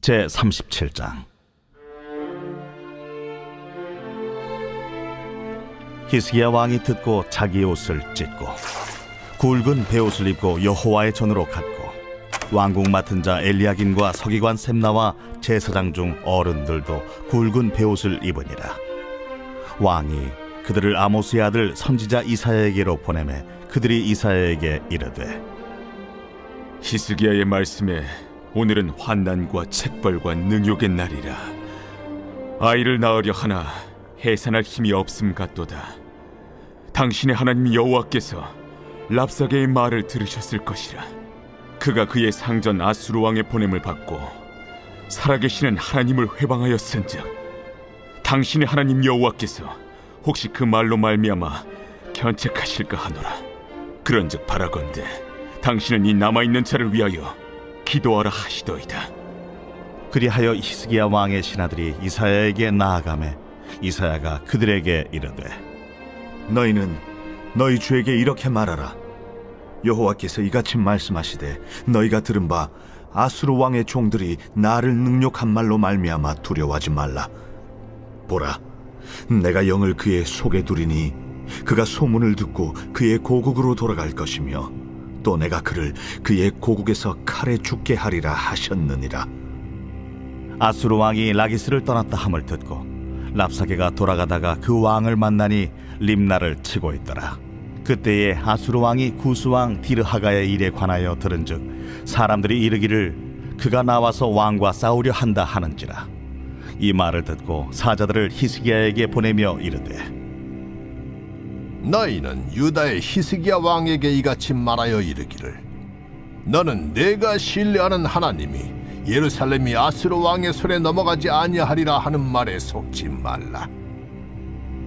제37장. 히스기야 왕이 듣고 자기 옷을 찢고 굵은 베옷을 입고 여호와의 전으로 갔고, 왕궁 맡은 자 엘리야김과 서기관 셈나와 제사장 중 어른들도 굵은 베옷을 입으니라. 왕이 그들을 아모스의 아들 선지자 이사야에게로 보내매 그들이 이사야에게 이르되, 히스기야의 말씀에 오늘은 환난과 책벌과 능욕의 날이라. 아이를 낳으려 하나 해산할 힘이 없음 같도다. 당신의 하나님 여호와께서 랍사게의 말을 들으셨을 것이라. 그가 그의 상전 아수르 왕의 보냄을 받고 살아계시는 하나님을 회방하였은즉, 당신의 하나님 여호와께서 혹시 그 말로 말미암아 견책하실까 하노라. 그런즉 바라건대 당신은 이 남아있는 자를 위하여 기도하라 하시더이다. 그리하여 히스기야 왕의 신하들이 이사야에게 나아가매 이사야가 그들에게 이르되, 너희는 너희 주에게 이렇게 말하라. 여호와께서 이같이 말씀하시되, 너희가 들은 바 아수르 왕의 종들이 나를 능욕한 말로 말미암아 두려워하지 말라. 보라, 내가 영을 그의 속에 두리니 그가 소문을 듣고 그의 고국으로 돌아갈 것이며, 또 내가 그를 그의 고국에서 칼에 죽게 하리라 하셨느니라. 아수르 왕이 라기스를 떠났다 함을 듣고 랍사게가 돌아가다가 그 왕을 만나니 림나를 치고 있더라. 그때에 아수르 왕이 구스 왕 디르하가의 일에 관하여 들은즉, 사람들이 이르기를 그가 나와서 왕과 싸우려 한다 하는지라. 이 말을 듣고 사자들을 히스기야에게 보내며 이르되, 너희는 유다의 히스기야 왕에게 이같이 말하여 이르기를, 너는 내가 신뢰하는 하나님이 예루살렘이 아수르 왕의 손에 넘어가지 아니하리라 하는 말에 속지 말라.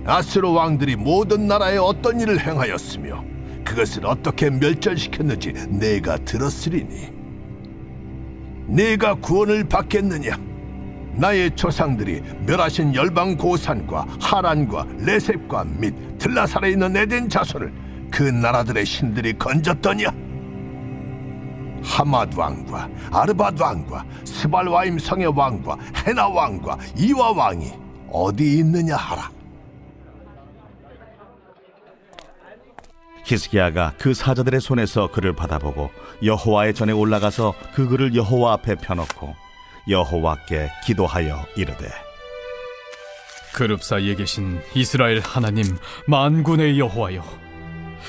아수르 왕들이 모든 나라에 어떤 일을 행하였으며 그것을 어떻게 멸절시켰는지 내가 들었으리니, 내가 구원을 받겠느냐? 나의 조상들이 멸하신 열방 고산과 하란과 레셉과 및 들라살에 있는 에덴 자손을 그 나라들의 신들이 건졌더냐? 하맛 왕과 아르밧 왕과 스발와임 성의 왕과 헤나 왕과 이와 왕이 어디 있느냐 하라. 히스기야가 그 사자들의 손에서 그를 받아보고 여호와의 전에 올라가서 그 글을 여호와 앞에 펴놓고 여호와께 기도하여 이르되, 그룹 사이에 계신 이스라엘 하나님 만군의 여호와여,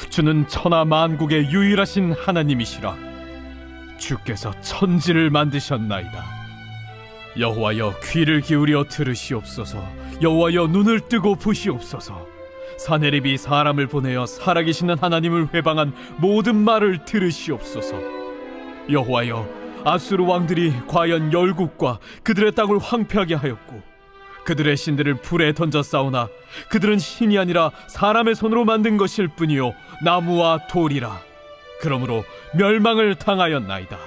주는 천하 만국의 유일하신 하나님이시라. 주께서 천지를 만드셨나이다. 여호와여, 귀를 기울여 들으시옵소서. 여호와여, 눈을 뜨고 보시옵소서. 사네립이 사람을 보내어 살아계시는 하나님을 회방한 모든 말을 들으시옵소서. 여호와여, 아수르 왕들이 과연 열국과 그들의 땅을 황폐하게 하였고 그들의 신들을 불에 던져 싸우나 그들은 신이 아니라 사람의 손으로 만든 것일 뿐이요 나무와 돌이라. 그러므로 멸망을 당하였나이다.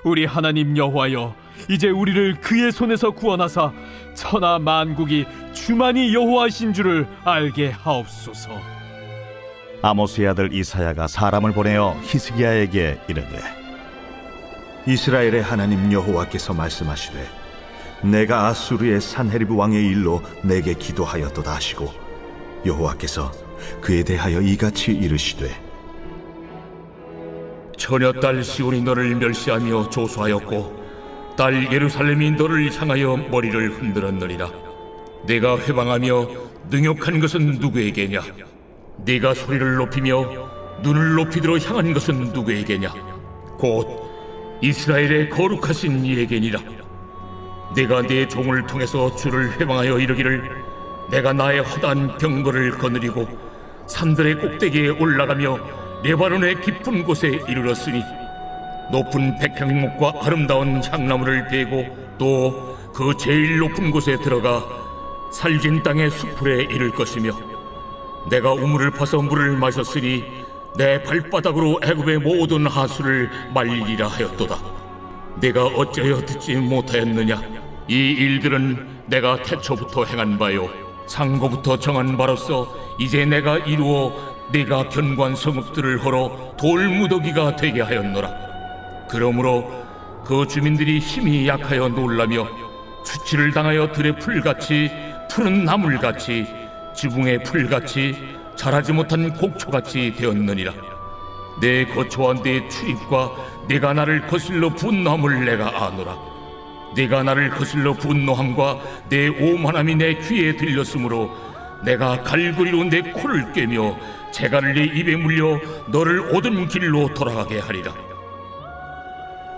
우리 하나님 여호와여, 이제 우리를 그의 손에서 구원하사 천하 만국이 주만이 여호와신 줄을 알게 하옵소서. 아모스의 아들 이사야가 사람을 보내어 히스기야에게 이르되, 이스라엘의 하나님 여호와께서 말씀하시되, 내가 아수르의 산헤리브 왕의 일로 내게 기도하였도다 하시고, 여호와께서 그에 대하여 이같이 이르시되, 처녀딸 시온이 너를 멸시하며 조소하였고 딸 예루살렘이 너를 향하여 머리를 흔들었느니라. 내가 회방하며 능욕한 것은 누구에게냐? 네가 소리를 높이며 눈을 높이 들어 향한 것은 누구에게냐? 곧 이스라엘의 거룩하신 이에게니라. 내가 네 종을 통해서 주를 회방하여 이르기를, 내가 나의 허다한 병거를 거느리고 산들의 꼭대기에 올라가며 레바논의 깊은 곳에 이르렀으니, 높은 백향목과 아름다운 향나무를 베고 또 그 제일 높은 곳에 들어가 살진 땅의 수풀에 이를 것이며, 내가 우물을 파서 물을 마셨으니 내 발바닥으로 애굽의 모든 하수를 말리리라 하였도다. 내가 어찌하여 듣지 못하였느냐? 이 일들은 내가 태초부터 행한 바요 상고부터 정한 바로서 이제 내가 이루어 네가 견고한 성읍들을 헐어 돌무더기가 되게 하였노라. 그러므로 그 주민들이 힘이 약하여 놀라며 수치를 당하여 들의 풀같이 푸른 나물같이 지붕의 풀같이 자라지 못한 곡초같이 되었느니라. 내 거처와 내 출입과 내가 나를 거슬러 분노함을 내가 아노라. 내가 나를 거슬러 분노함과 내 오만함이 내 귀에 들렸으므로 내가 갈고리로 내 코를 꿰며 재갈을 네 입에 물려 너를 오던 길로 돌아가게 하리라.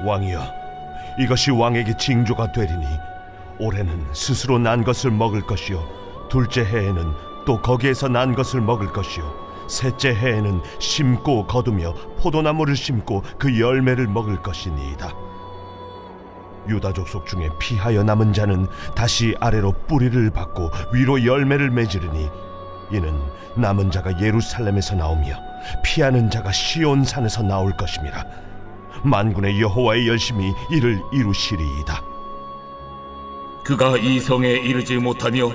왕이여, 이것이 왕에게 징조가 되리니 올해는 스스로 난 것을 먹을 것이요 둘째 해에는 또 거기에서 난 것을 먹을 것이요 셋째 해에는 심고 거두며 포도나무를 심고 그 열매를 먹을 것이니이다. 유다 족속 중에 피하여 남은 자는 다시 아래로 뿌리를 받고 위로 열매를 맺으리니 이는 남은 자가 예루살렘에서 나오며 피하는 자가 시온 산에서 나올 것임이라. 만군의 여호와의 열심히 이를 이루시리이다. 그가 이 성에 이르지 못하며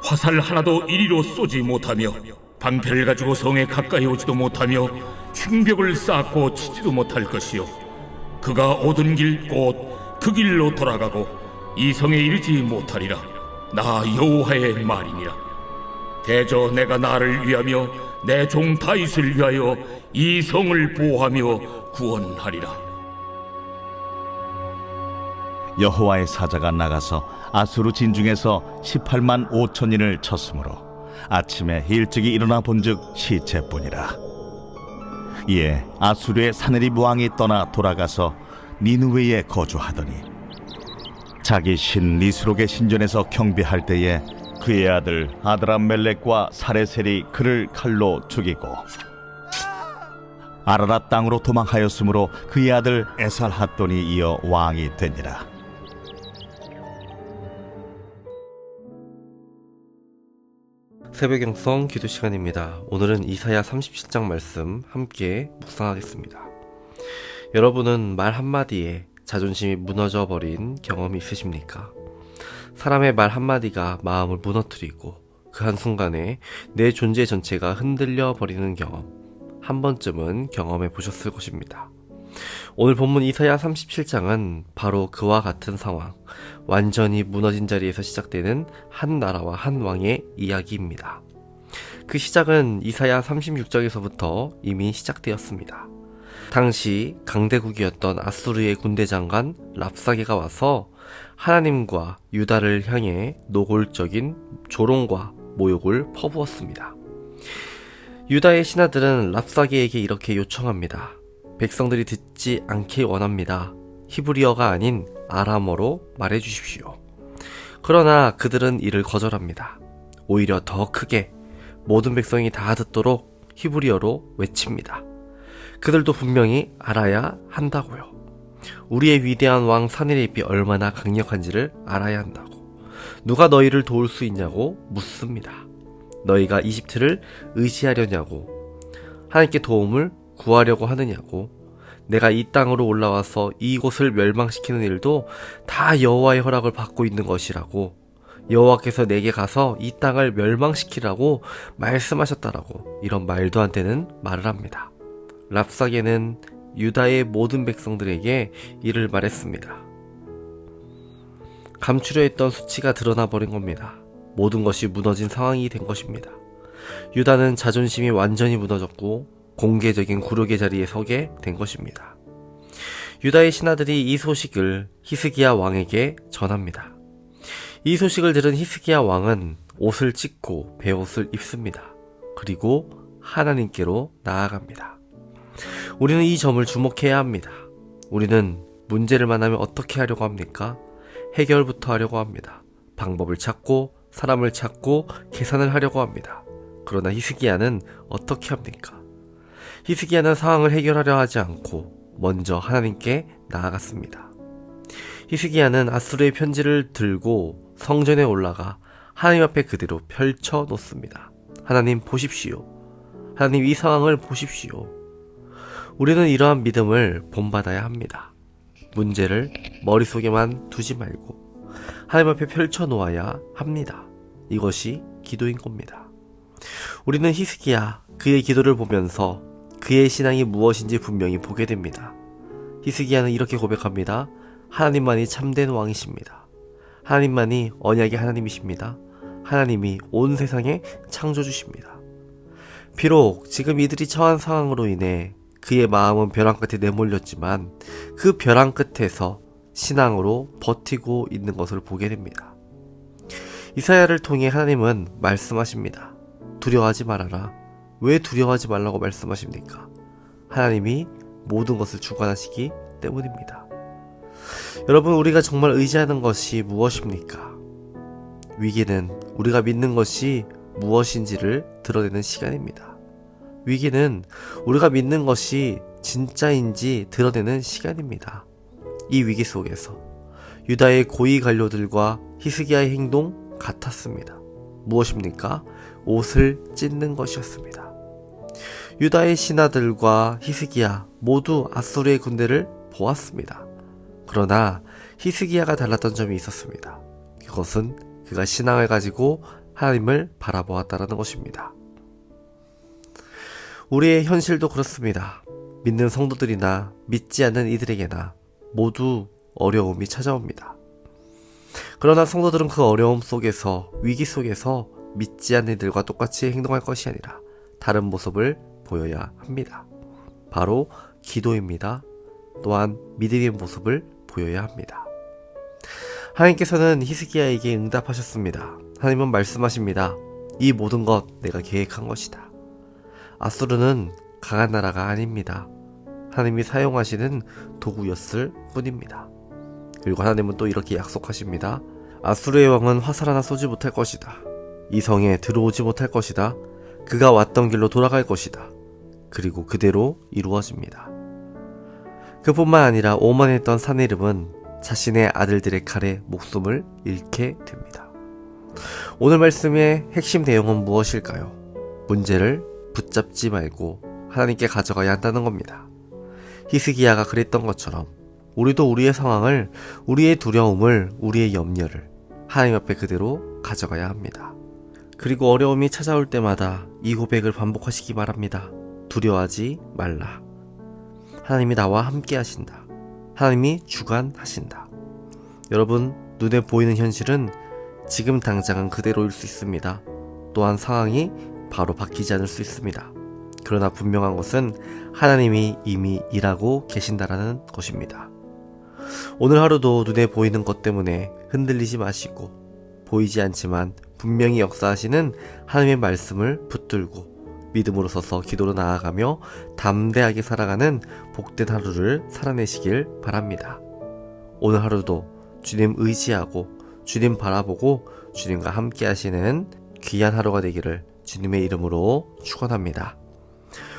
화살 하나도 이리로 쏘지 못하며 방패를 가지고 성에 가까이 오지도 못하며 흉벽을 쌓고 치지도 못할 것이요 그가 오던 길 곧 그 길로 돌아가고 이 성에 이르지 못하리라. 나 여호와의 말이니라. 대저 내가 나를 위하며 내 종 다윗을 위하여 이 성을 보호하며 구원하리라. 여호와의 사자가 나가서 아수르 진중에서 18만 5천인을 쳤으므로 아침에 일찍이 일어나 본즉 시체뿐이라. 이에 아수르의 사느립 왕이 떠나 돌아가서 니느웨에 거주하더니 자기 신 니스록의 신전에서 경배할 때에 그의 아들 아드람멜렉과 사레셀이 그를 칼로 죽이고 아라랏 땅으로 도망하였으므로 그의 아들 에살핫돈이 이어 왕이 되니라. 새벽경성 기도 시간입니다. 오늘은 이사야 37장 말씀 함께 묵상하겠습니다. 여러분은 말 한마디에 자존심이 무너져 버린 경험이 있으십니까? 사람의 말 한마디가 마음을 무너뜨리고 그 한순간에 내 존재 전체가 흔들려 버리는 경험, 한 번쯤은 경험해 보셨을 것입니다. 오늘 본문 이사야 37장은 바로 그와 같은 상황, 완전히 무너진 자리에서 시작되는 한 나라와 한 왕의 이야기입니다. 그 시작은 이사야 36장에서부터 이미 시작되었습니다. 당시 강대국이었던 아수르의 군대 장관 랍사게가 와서 하나님과 유다를 향해 노골적인 조롱과 모욕을 퍼부었습니다. 유다의 신하들은 랍사게에게 이렇게 요청합니다. 백성들이 듣지 않게 원합니다. 히브리어가 아닌 아람어로 말해주십시오. 그러나 그들은 이를 거절합니다. 오히려 더 크게 모든 백성이 다 듣도록 히브리어로 외칩니다. 그들도 분명히 알아야 한다고요. 우리의 위대한 왕 사느립이 얼마나 강력한지를 알아야 한다고. 누가 너희를 도울 수 있냐고 묻습니다. 너희가 이집트를 의지하려냐고, 하나님께 도움을 구하려고 하느냐고, 내가 이 땅으로 올라와서 이곳을 멸망시키는 일도 다 여호와의 허락을 받고 있는 것이라고, 여호와께서 내게 가서 이 땅을 멸망시키라고 말씀하셨다라고 이런 말도 안 되는 말을 합니다. 랍사게는 유다의 모든 백성들에게 이를 말했습니다. 감추려 했던 수치가 드러나 버린 겁니다. 모든 것이 무너진 상황이 된 것입니다. 유다는 자존심이 완전히 무너졌고 공개적인 굴욕의 자리에 서게 된 것입니다. 유다의 신하들이 이 소식을 히스기야 왕에게 전합니다. 이 소식을 들은 히스기야 왕은 옷을 찢고 베옷을 입습니다. 그리고 하나님께로 나아갑니다. 우리는 이 점을 주목해야 합니다. 우리는 문제를 만나면 어떻게 하려고 합니까? 해결부터 하려고 합니다. 방법을 찾고 사람을 찾고 계산을 하려고 합니다. 그러나 히스기야는 어떻게 합니까? 히스기야는 상황을 해결하려 하지 않고 먼저 하나님께 나아갔습니다. 히스기야는 아수르의 편지를 들고 성전에 올라가 하나님 앞에 그대로 펼쳐 놓습니다. 하나님 보십시오. 하나님 이 상황을 보십시오. 우리는 이러한 믿음을 본받아야 합니다. 문제를 머릿속에만 두지 말고 하나님 앞에 펼쳐 놓아야 합니다. 이것이 기도인 겁니다. 우리는 히스기야, 그의 기도를 보면서 그의 신앙이 무엇인지 분명히 보게 됩니다. 히스기야는 이렇게 고백합니다. 하나님만이 참된 왕이십니다. 하나님만이 언약의 하나님이십니다. 하나님이 온 세상의 창조주십니다. 비록 지금 이들이 처한 상황으로 인해 그의 마음은 벼랑 끝에 내몰렸지만 그 벼랑 끝에서 신앙으로 버티고 있는 것을 보게 됩니다. 이사야를 통해 하나님은 말씀하십니다. 두려워하지 말아라. 왜 두려워하지 말라고 말씀하십니까? 하나님이 모든 것을 주관하시기 때문입니다. 여러분, 우리가 정말 의지하는 것이 무엇입니까? 위기는 우리가 믿는 것이 무엇인지를 드러내는 시간입니다. 위기는 우리가 믿는 것이 진짜인지 드러내는 시간입니다. 이 위기 속에서 유다의 고위 관료들과 히스기야의 행동 같았습니다. 무엇입니까? 옷을 찢는 것이었습니다. 유다의 신하들과 히스기야 모두 아수르의 군대를 보았습니다. 그러나 히스기야가 달랐던 점이 있었습니다. 그것은 그가 신앙을 가지고 하나님을 바라보았다는 것입니다. 우리의 현실도 그렇습니다. 믿는 성도들이나 믿지 않는 이들에게나 모두 어려움이 찾아옵니다. 그러나 성도들은 그 어려움 속에서, 위기 속에서 믿지 않는 이들과 똑같이 행동할 것이 아니라 다른 모습을 보여야 합니다. 바로 기도입니다. 또한 믿음의 모습을 보여야 합니다. 하나님께서는 히스기야에게 응답하셨습니다. 하나님은 말씀하십니다. 이 모든 것 내가 계획한 것이다. 아수르는 강한 나라가 아닙니다. 하나님이 사용하시는 도구였을 뿐입니다. 그리고 하나님은 또 이렇게 약속하십니다. 아수르의 왕은 화살 하나 쏘지 못할 것이다. 이 성에 들어오지 못할 것이다. 그가 왔던 길로 돌아갈 것이다. 그리고 그대로 이루어집니다. 그뿐만 아니라 오만했던 사네립은 자신의 아들들의 칼에 목숨을 잃게 됩니다. 오늘 말씀의 핵심 내용은 무엇일까요? 문제를 붙잡지 말고 하나님께 가져가야 한다는 겁니다. 히스기야가 그랬던 것처럼 우리도 우리의 상황을, 우리의 두려움을, 우리의 염려를 하나님 앞에 그대로 가져가야 합니다. 그리고 어려움이 찾아올 때마다 이 고백을 반복하시기 바랍니다. 두려워하지 말라. 하나님이 나와 함께 하신다. 하나님이 주관하신다. 여러분, 눈에 보이는 현실은 지금 당장은 그대로일 수 있습니다. 또한 상황이 바로 바뀌지 않을 수 있습니다. 그러나 분명한 것은 하나님이 이미 일하고 계신다라는 것입니다. 오늘 하루도 눈에 보이는 것 때문에 흔들리지 마시고, 보이지 않지만 분명히 역사하시는 하나님의 말씀을 붙들고 믿음으로 서서 기도로 나아가며 담대하게 살아가는 복된 하루를 살아내시길 바랍니다. 오늘 하루도 주님 의지하고 주님 바라보고 주님과 함께 하시는 귀한 하루가 되기를 주님의 이름으로 축원합니다.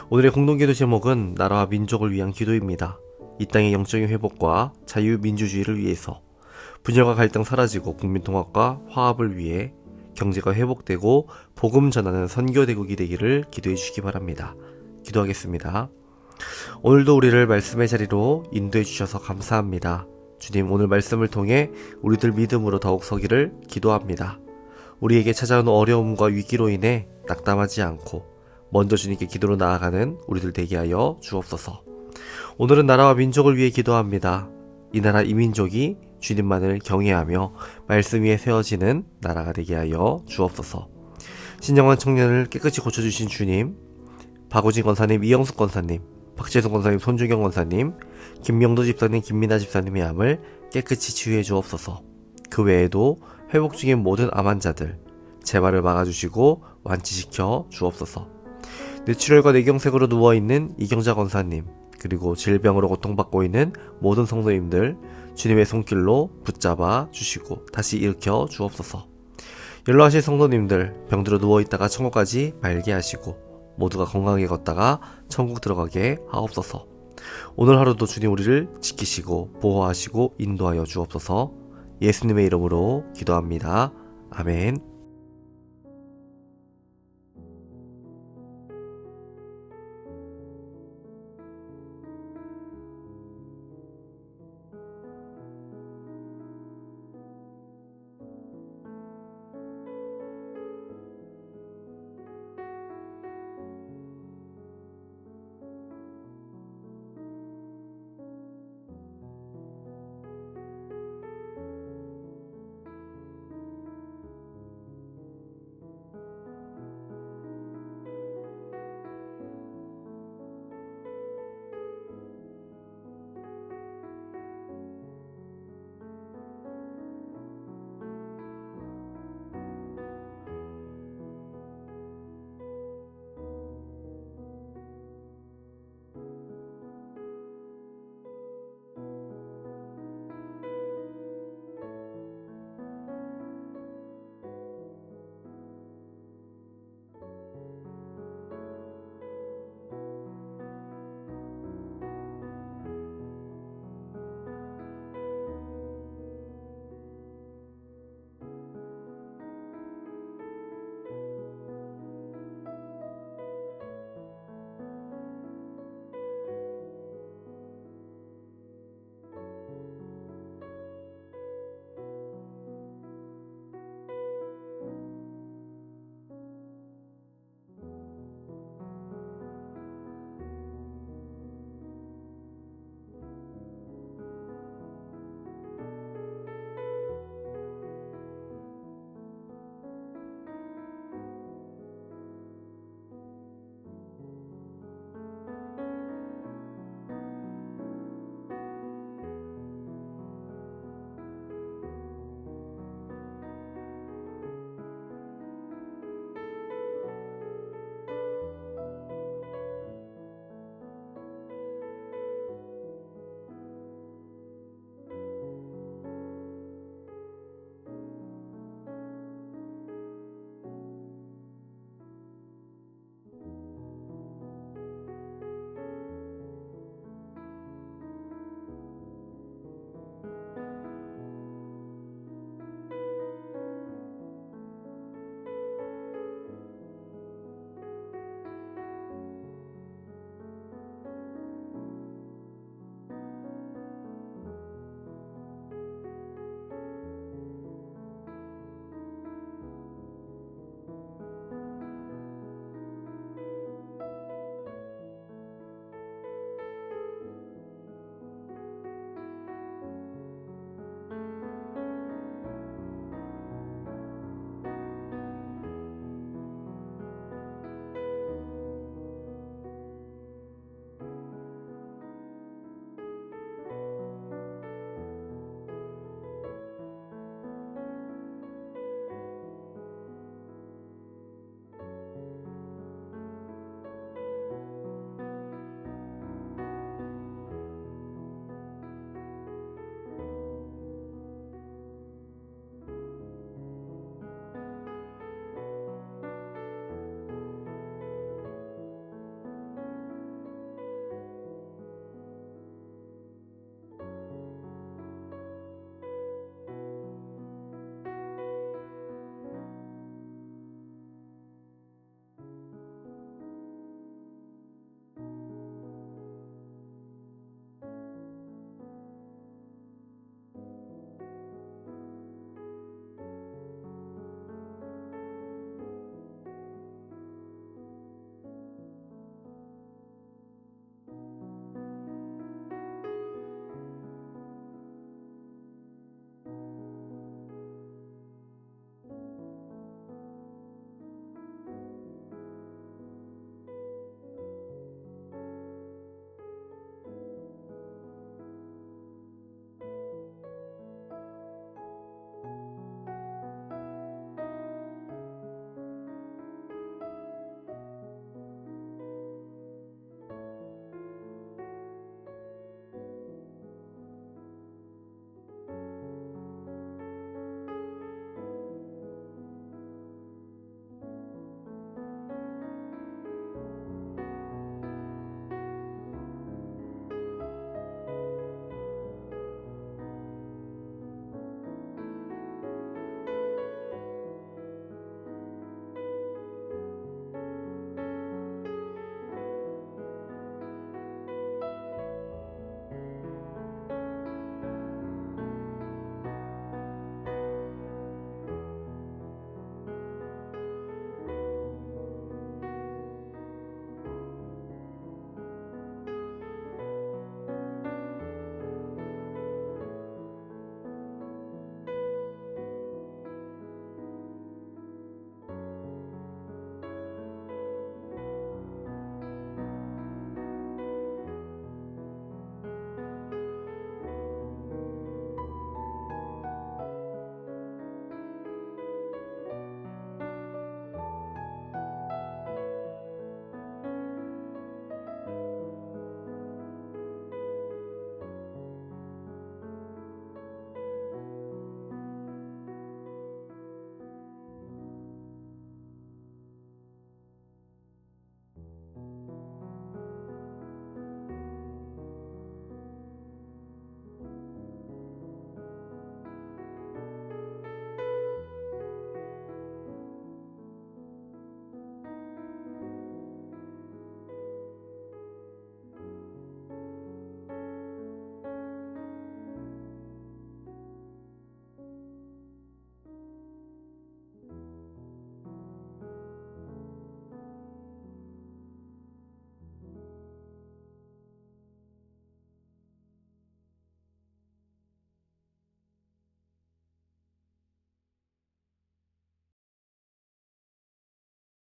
오늘의 공동기도 제목은 나라와 민족을 위한 기도입니다. 이 땅의 영적인 회복과 자유민주주의를 위해서, 분열과 갈등 사라지고 국민통합과 화합을 위해 경제가 회복되고 복음 전하는 선교대국이 되기를 기도해 주시기 바랍니다. 기도하겠습니다. 오늘도 우리를 말씀의 자리로 인도해 주셔서 감사합니다. 주님, 오늘 말씀을 통해 우리들 믿음으로 더욱 서기를 기도합니다. 우리에게 찾아오는 어려움과 위기로 인해 낙담하지 않고 먼저 주님께 기도로 나아가는 우리들 되게 하여 주옵소서. 오늘은 나라와 민족을 위해 기도합니다. 이 나라 이 민족이 주님만을 경외하며 말씀 위에 세워지는 나라가 되게 하여 주옵소서. 신영환 청년을 깨끗이 고쳐주신 주님, 박우진 권사님, 이영숙 권사님, 박재성 권사님, 손주경 권사님, 김명도 집사님, 김민아 집사님의 암을 깨끗이 치유해 주옵소서. 그 외에도 회복 중인 모든 암 환자들 재발을 막아주시고 완치시켜 주옵소서. 뇌출혈과 뇌경색으로 누워있는 이경자 권사님, 그리고 질병으로 고통받고 있는 모든 성도님들 주님의 손길로 붙잡아 주시고 다시 일으켜 주옵소서. 연로하신 성도님들 병들어 누워있다가 천국까지 말게 하시고 모두가 건강하게 걷다가 천국 들어가게 하옵소서. 오늘 하루도 주님 우리를 지키시고 보호하시고 인도하여 주옵소서. 예수님의 이름으로 기도합니다. 아멘.